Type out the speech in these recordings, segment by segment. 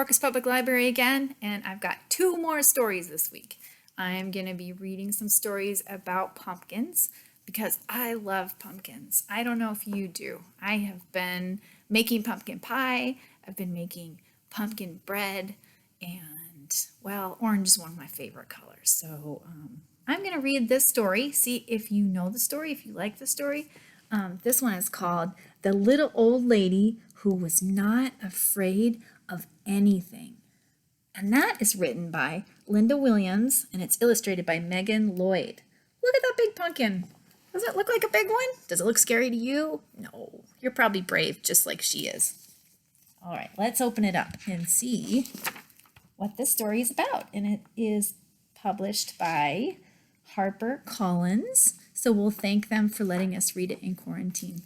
Orcas Public Library again, and I've got 2 more stories this week. I'm going to be reading some stories about pumpkins because I love pumpkins. I don't know if you do. I have been making pumpkin pie, I've been making pumpkin bread, and, well, orange is one of my favorite colors. So I'm going to read this story, see if you know the story, if you like the story. This one is called The Little Old Lady Who Was Not Afraid of Anything. And that is written by Linda Williams, and it's illustrated by Megan Lloyd. Look at that big pumpkin. Does it look like a big one? Does it look scary to you? No, you're probably brave just like she is. All right, let's open it up and see what this story is about. And it is published by Harper Collins. So we'll thank them for letting us read it in quarantine.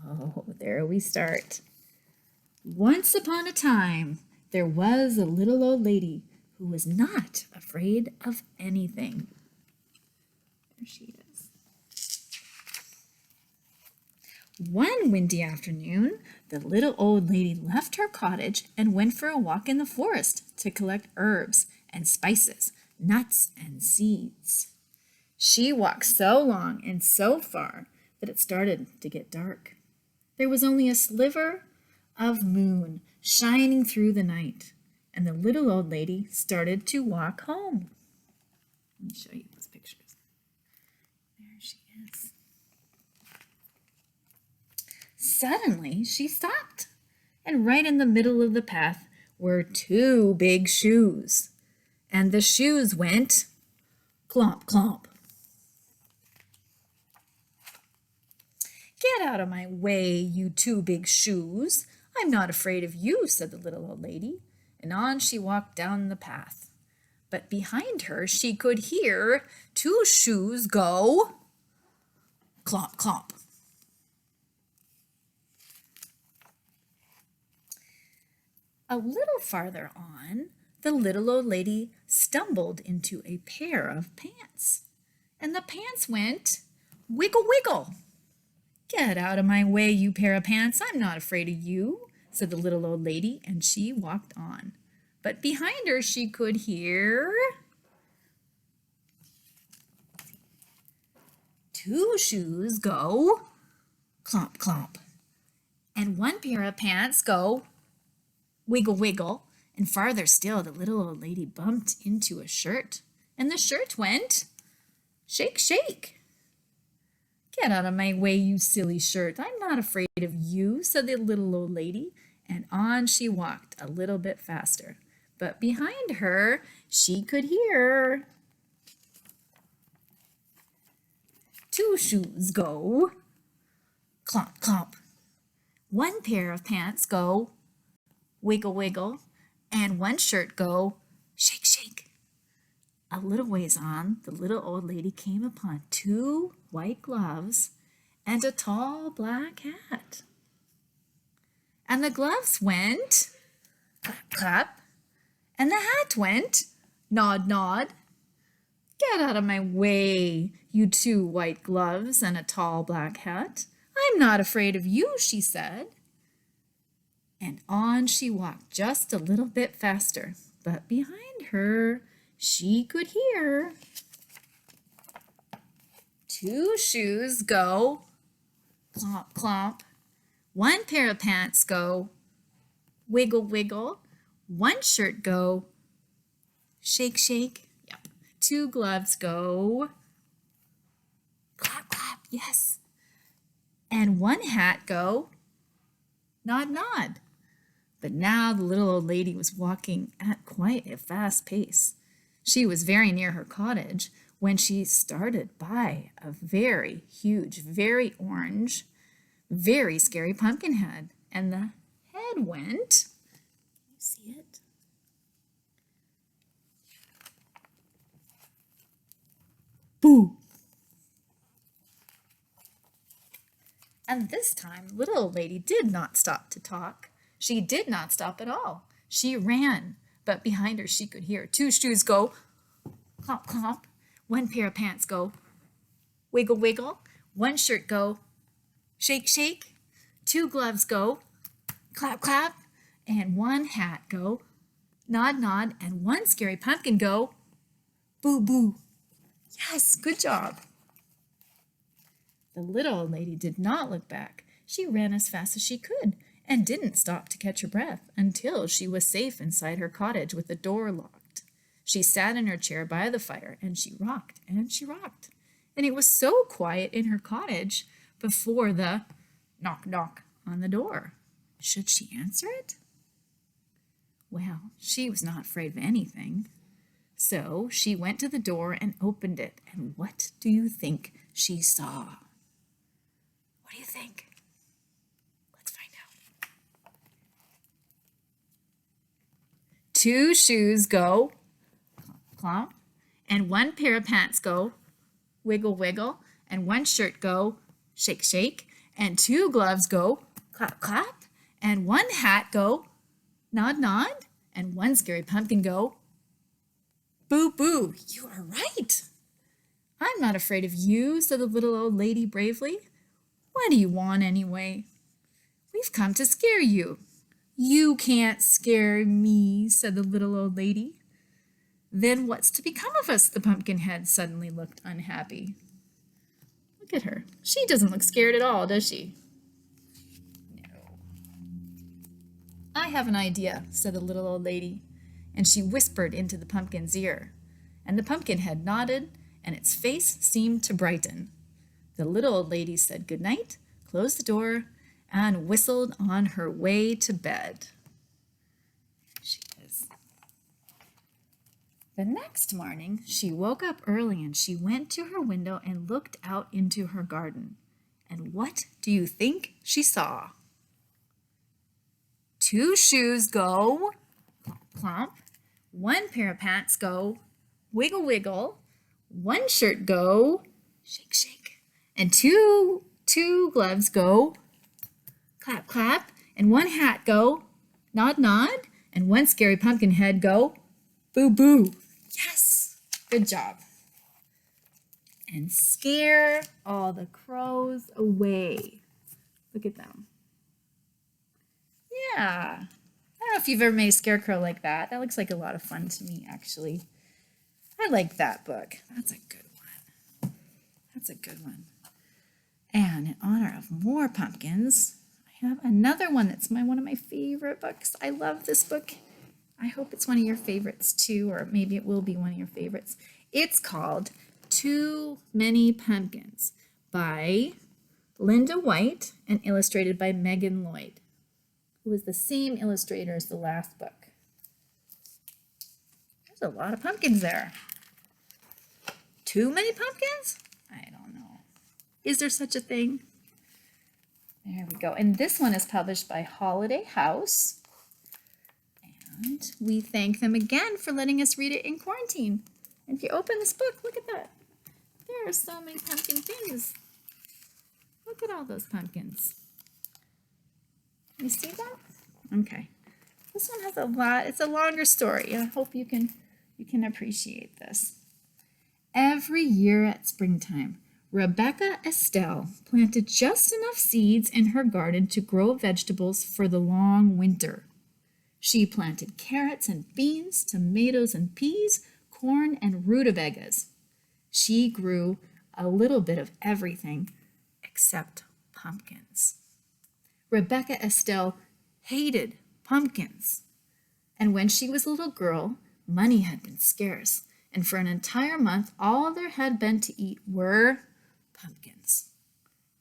Oh, there we start. Once upon a time, there was a little old lady who was not afraid of anything. There she is. One windy afternoon, the little old lady left her cottage and went for a walk in the forest to collect herbs and spices, nuts and seeds. She walked so long and so far that it started to get dark. There was only a sliver of moon shining through the night, and the little old lady started to walk home. Let me show you those pictures. There she is. Suddenly, she stopped, and right in the middle of the path were 2 big shoes, and the shoes went clomp, clomp. Get out of my way, you 2 big shoes. I'm not afraid of you, said the little old lady, and on she walked down the path. But behind her she could hear 2 shoes go clomp, clomp. A little farther on, the little old lady stumbled into a pair of pants, and the pants went wiggle, wiggle. Get out of my way, you pair of pants. I'm not afraid of you, said the little old lady, and she walked on. But behind her she could hear 2 shoes go clomp, clomp, and 1 pair of pants go wiggle, wiggle, and farther still the little old lady bumped into a shirt, and the shirt went shake, shake. Get out of my way, you silly shirt. I'm not afraid of you, said the little old lady, and on she walked a little bit faster. But behind her, she could hear 2 shoes go clomp, clomp. 1 pair of pants go wiggle, wiggle, and 1 shirt go shake, shake. A little ways on, the little old lady came upon 2 white gloves and a tall black hat. And the gloves went clap, clap, and the hat went nod, nod. Get out of my way, you 2 white gloves and a tall black hat. I'm not afraid of you, she said. And on she walked just a little bit faster, but behind her she could hear 2 shoes go clomp, clomp. 1 pair of pants go wiggle, wiggle. 1 shirt go shake, shake. Yep. 2 gloves go clap, clap. Yes. And 1 hat go nod, nod. But now the little old lady was walking at quite a fast pace. She was very near her cottage when she started by a very huge, very orange, very scary pumpkin head. And the head went, you see it? Boo! And this time, little old lady did not stop to talk. She did not stop at all. She ran, but behind her she could hear 2 shoes go clomp, clomp, 1 pair of pants go wiggle, wiggle, 1 shirt go shake, shake, 2 gloves go, clap, clap, and 1 hat go, nod, nod, and 1 scary pumpkin go, boo, boo. Yes, good job. The little old lady did not look back. She ran as fast as she could and didn't stop to catch her breath until she was safe inside her cottage with the door locked. She sat in her chair by the fire and she rocked and she rocked. And it was so quiet in her cottage before the knock, knock on the door. Should she answer it? Well, she was not afraid of anything. So she went to the door and opened it. And what do you think she saw? What do you think? Let's find out. 2 shoes go, clomp, and 1 pair of pants go, wiggle, wiggle, and 1 shirt go, shake, shake, and 2 gloves go, clap, clap, and 1 hat go, nod, nod, and 1 scary pumpkin go, boo, boo. You are right. I'm not afraid of you, said the little old lady bravely. What do you want anyway? We've come to scare you. You can't scare me, said the little old lady. Then what's to become of us? The pumpkinhead suddenly looked unhappy. Look at her. She doesn't look scared at all, does she? No. I have an idea, said the little old lady, and she whispered into the pumpkin's ear. And the pumpkinhead nodded, and its face seemed to brighten. The little old lady said good night, closed the door, and whistled on her way to bed. She is. The next morning, she woke up early and she went to her window and looked out into her garden. And what do you think she saw? 2 shoes go, clomp, 1 pair of pants go, wiggle, wiggle, 1 shirt go, shake, shake, and two gloves go, clap, clap, and 1 hat go, nod, nod, and 1 scary pumpkin head go, boo, boo. Yes, good job. And scare all the crows away. Look at them. Yeah. I don't know if you've ever made a scarecrow like that. That looks like a lot of fun to me, actually. I like that book. That's a good one. That's a good one. And in honor of more pumpkins, I have another one that's one of my favorite books. I love this book. I hope it's one of your favorites too, or maybe it will be one of your favorites. It's called Too Many Pumpkins by Linda White and illustrated by Megan Lloyd, who was the same illustrator as the last book. There's a lot of pumpkins there. Too many pumpkins? I don't know. Is there such a thing? There we go. And this one is published by Holiday House. And we thank them again for letting us read it in quarantine. And if you open this book, look at that. There are so many pumpkin things. Look at all those pumpkins. You see that? Okay. This one has a lot. It's a longer story. I hope you can appreciate this. Every year at springtime, Rebecca Estelle planted just enough seeds in her garden to grow vegetables for the long winter. She planted carrots and beans, tomatoes and peas, corn and rutabagas. She grew a little bit of everything except pumpkins. Rebecca Estelle hated pumpkins. And when she was a little girl, money had been scarce, and for an entire month, all there had been to eat were pumpkins.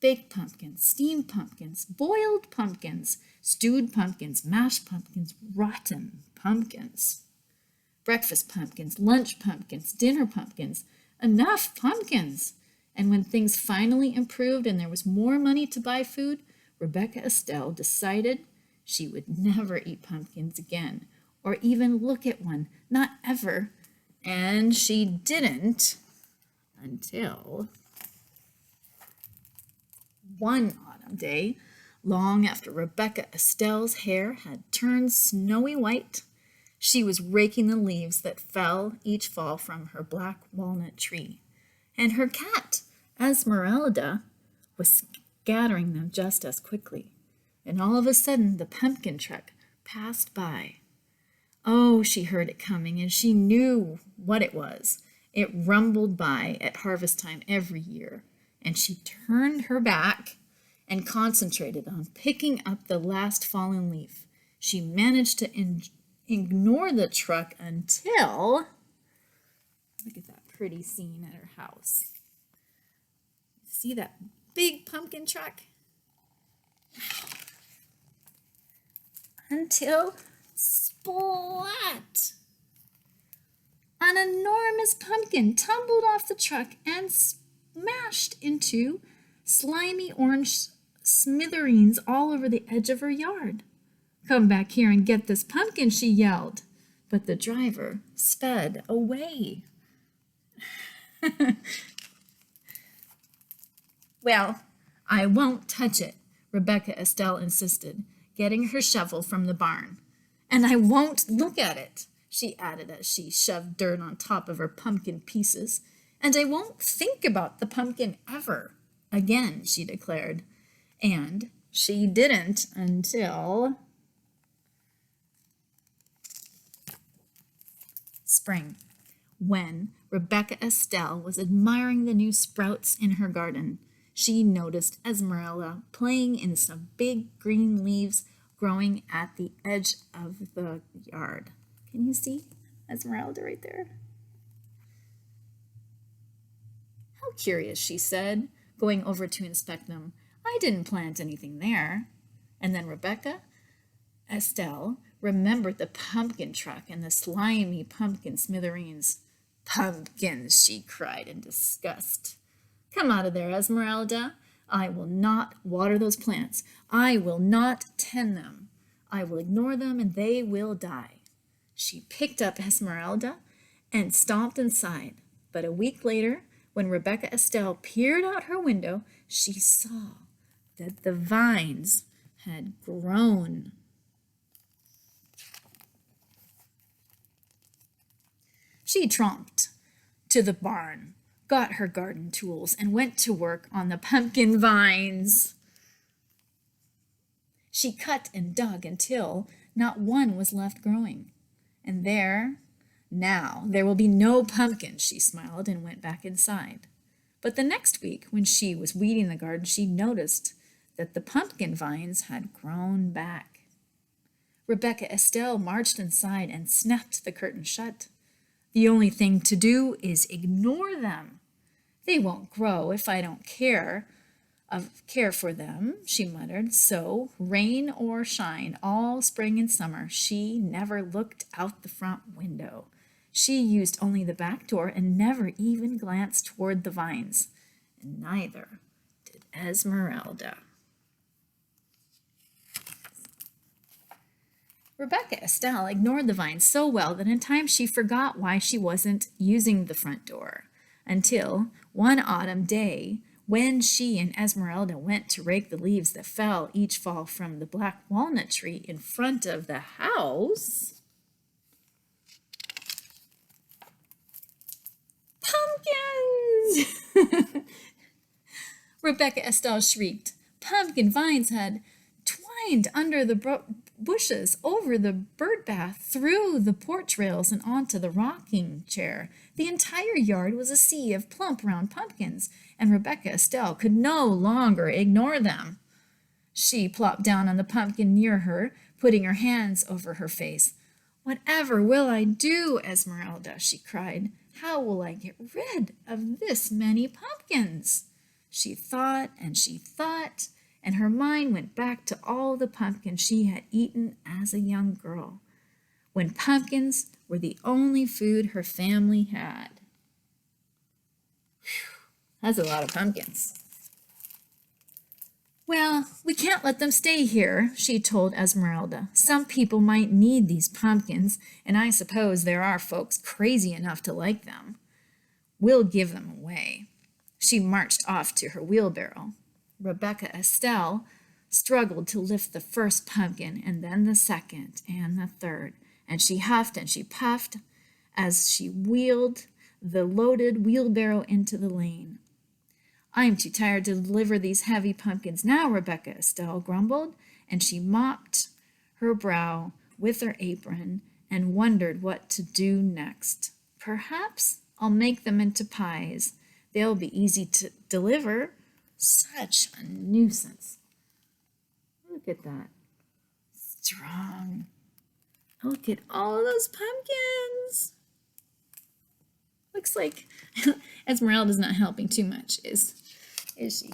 Baked pumpkins, steamed pumpkins, boiled pumpkins, stewed pumpkins, mashed pumpkins, rotten pumpkins. Breakfast pumpkins, lunch pumpkins, dinner pumpkins, enough pumpkins. And when things finally improved and there was more money to buy food, Rebecca Estelle decided she would never eat pumpkins again, or even look at one, not ever. And she didn't until one autumn day, long after Rebecca Estelle's hair had turned snowy white. She was raking the leaves that fell each fall from her black walnut tree, and her cat, Esmeralda, was scattering them just as quickly. and all of a sudden the pumpkin truck passed by. Oh, she heard it coming, and she knew what it was. It rumbled by at harvest time every year, and she turned her back and concentrated on picking up the last fallen leaf. She managed to ignore the truck until, look at that pretty scene at her house. See that big pumpkin truck? Until splat! An enormous pumpkin tumbled off the truck and smashed into slimy orange smithereens all over the edge of her yard. "Come back here and get this pumpkin," she yelled. But the driver sped away. "Well, I won't touch it," Rebecca Estelle insisted, getting her shovel from the barn. "And I won't look at it," she added as she shoved dirt on top of her pumpkin pieces. "And I won't think about the pumpkin ever again," she declared. And she didn't until spring, when Rebecca Estelle was admiring the new sprouts in her garden. She noticed Esmeralda playing in some big green leaves growing at the edge of the yard. Can you see Esmeralda right there? "How curious," she said, going over to inspect them. "I didn't plant anything there." And then Rebecca Estelle remembered the pumpkin truck and the slimy pumpkin smithereens. "Pumpkins!" she cried in disgust. "Come out of there, Esmeralda. I will not water those plants. I will not tend them. I will ignore them and they will die." She picked up Esmeralda and stomped inside. But a week later, when Rebecca Estelle peered out her window, she saw that the vines had grown. She tromped to the barn, got her garden tools, and went to work on the pumpkin vines. She cut and dug until not one was left growing. And now there will be no pumpkins, she smiled and went back inside. But the next week, when she was weeding the garden, she noticed that the pumpkin vines had grown back. Rebecca Estelle marched inside and snapped the curtain shut. "The only thing to do is ignore them. They won't grow if I don't care for them," she muttered. So, rain or shine, all spring and summer, she never looked out the front window. She used only the back door and never even glanced toward the vines. And neither did Esmeralda. Rebecca Estelle ignored the vines so well that in time she forgot why she wasn't using the front door, until one autumn day when she and Esmeralda went to rake the leaves that fell each fall from the black walnut tree in front of the house. "Pumpkins!" Rebecca Estelle shrieked. Pumpkin vines had twined under the bushes, over the bird bath, through the porch rails, and onto the rocking chair. The entire yard was a sea of plump, round pumpkins, and Rebecca Estelle could no longer ignore them. She plopped down on the pumpkin near her, putting her hands over her face. "Whatever will I do, Esmeralda?" she cried. "How will I get rid of this many pumpkins?" She thought, and her mind went back to all the pumpkins she had eaten as a young girl, when pumpkins were the only food her family had. Whew, that's a lot of pumpkins. "Well, we can't let them stay here," she told Esmeralda. "Some people might need these pumpkins, and I suppose there are folks crazy enough to like them. We'll give them away." She marched off to her wheelbarrow. Rebecca Estelle struggled to lift the first pumpkin, and then the second and the third, and she huffed and she puffed as she wheeled the loaded wheelbarrow into the lane. "I'm too tired to deliver these heavy pumpkins now," Rebecca Estelle grumbled, and she mopped her brow with her apron and wondered what to do next. Perhaps I'll make them into pies. They'll be easy to deliver. Such a nuisance. Look at that. Strong. Look at all those pumpkins. Looks like Esmeralda's not helping too much, is she?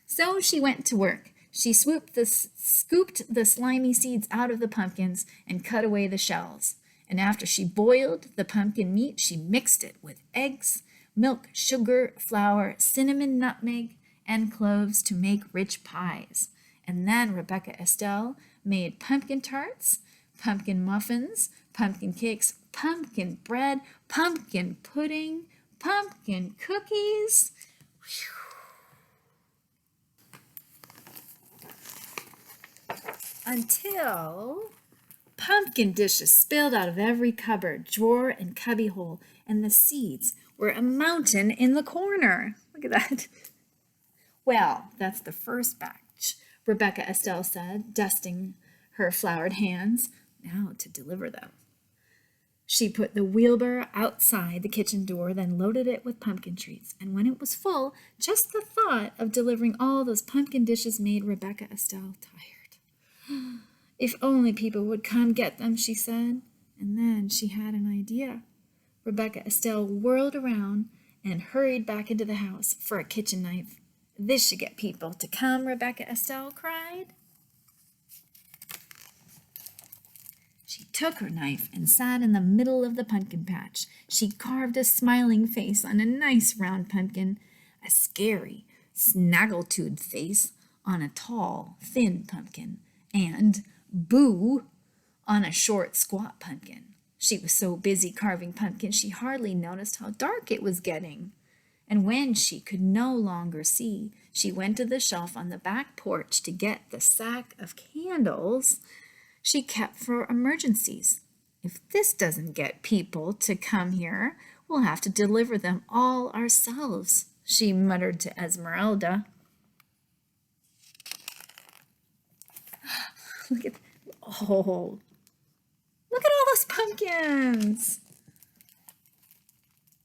So she went to work. She scooped the slimy seeds out of the pumpkins and cut away the shells. And after she boiled the pumpkin meat, she mixed it with eggs, milk, sugar, flour, cinnamon, nutmeg, and cloves to make rich pies. And then Rebecca Estelle made pumpkin tarts, pumpkin muffins, pumpkin cakes, pumpkin bread, pumpkin pudding, pumpkin cookies. Until pumpkin dishes spilled out of every cupboard, drawer, and cubbyhole, and the seeds were a mountain in the corner. Look at that. Well, that's the first batch, Rebecca Estelle said, dusting her floured hands. Now to deliver them. She put the wheelbarrow outside the kitchen door, then loaded it with pumpkin treats. And when it was full, just the thought of delivering all those pumpkin dishes made Rebecca Estelle tired. If only people would come get them, she said. And then she had an idea. Rebecca Estelle whirled around and hurried back into the house for a kitchen knife. This should get people to come, Rebecca Estelle cried. She took her knife and sat in the middle of the pumpkin patch. She carved a smiling face on a nice round pumpkin, a scary, snaggletooth face on a tall, thin pumpkin, and Boo on a short, squat pumpkin. She was so busy carving pumpkins she hardly noticed how dark it was getting. And when she could no longer see, she went to the shelf on the back porch to get the sack of candles she kept for emergencies. If this doesn't get people to come here, we'll have to deliver them all ourselves, she muttered to Esmeralda. Look at all those pumpkins.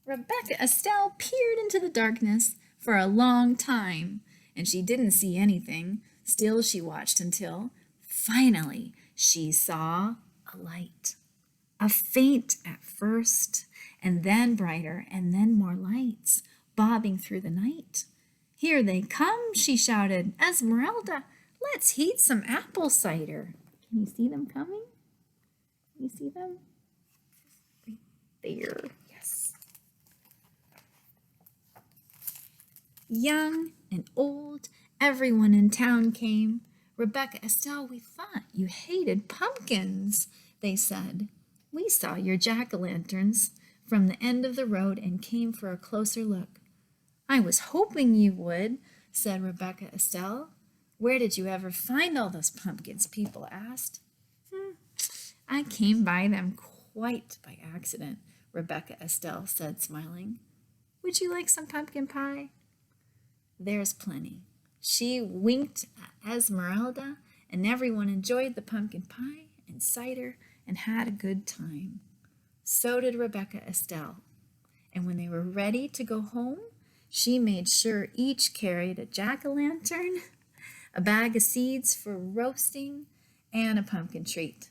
Rebecca Estelle peered into the darkness for a long time, and she didn't see anything. Still she watched until, finally, she saw a light. A faint at first, and then brighter, and then more lights, bobbing through the night. Here they come, she shouted. Esmeralda, let's heat some apple cider. Can you see them coming? Can you see them? Right there. Yes. Young and old, everyone in town came. Rebecca Estelle, we thought you hated pumpkins, they said. We saw your jack-o'-lanterns from the end of the road and came for a closer look. I was hoping you would, said Rebecca Estelle. Where did you ever find all those pumpkins? People asked. I came by them quite by accident, Rebecca Estelle said, smiling. Would you like some pumpkin pie? There's plenty. She winked at Esmeralda, and everyone enjoyed the pumpkin pie and cider and had a good time. So did Rebecca Estelle. And when they were ready to go home, she made sure each carried a jack-o'-lantern, a bag of seeds for roasting, and a pumpkin treat.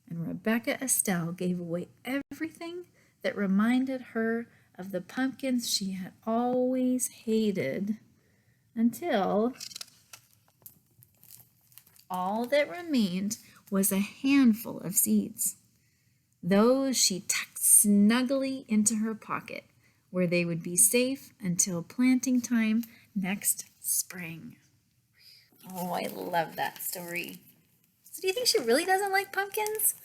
And Rebecca Estelle gave away everything that reminded her of the pumpkins she had always hated, until all that remained was a handful of seeds. Those she tucked snugly into her pocket, where they would be safe until planting time next spring. Oh, I love that story. So do you think she really doesn't like pumpkins?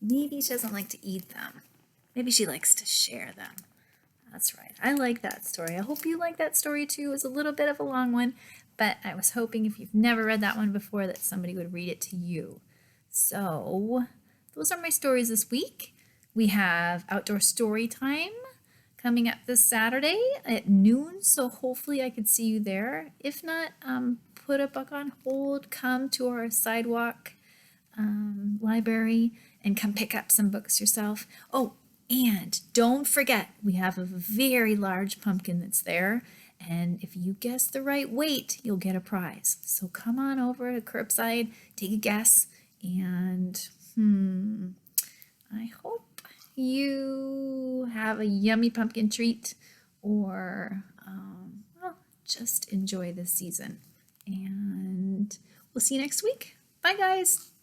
Maybe she doesn't like to eat them. Maybe she likes to share them. That's right. I like that story. I hope you like that story too. It was a little bit of a long one, but I was hoping if you've never read that one before that somebody would read it to you. So those are my stories this week. We have outdoor story time coming up this Saturday at noon, so hopefully I could see you there. If not, put a book on hold, come to our sidewalk library and come pick up some books yourself. Oh, and don't forget, we have a very large pumpkin that's there. And if you guess the right weight, you'll get a prize. So come on over to curbside, take a guess, and I hope you have a yummy pumpkin treat or well, just enjoy this season. And we'll see you next week. Bye, guys.